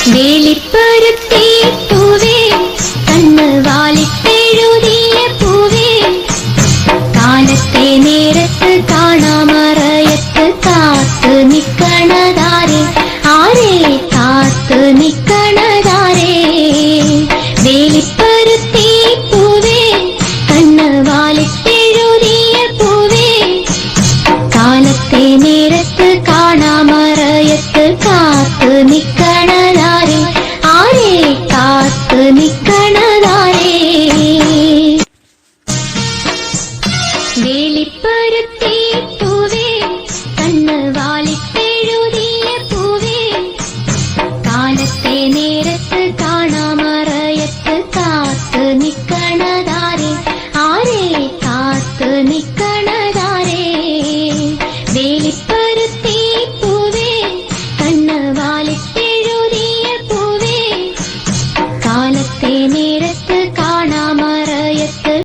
വേലിപ്പരുത്തി പൂവേ കണ്ണ് വാലിട്ടെഴുതിയ പൂവേ കാലത്തെ നേരത്ത് കാണാമറയത്ത് കാത്തു നിക്കണതാരേ ആരേ കാത്തു നിക്കണതാരേ വേലിപ്പരുത്തി പൂവേ കണ്ണ് വാലിട്ടെഴുതിയ പൂവേ കാലത്തെ നേരത്ത് കാണാമറയത്ത് കാത്തു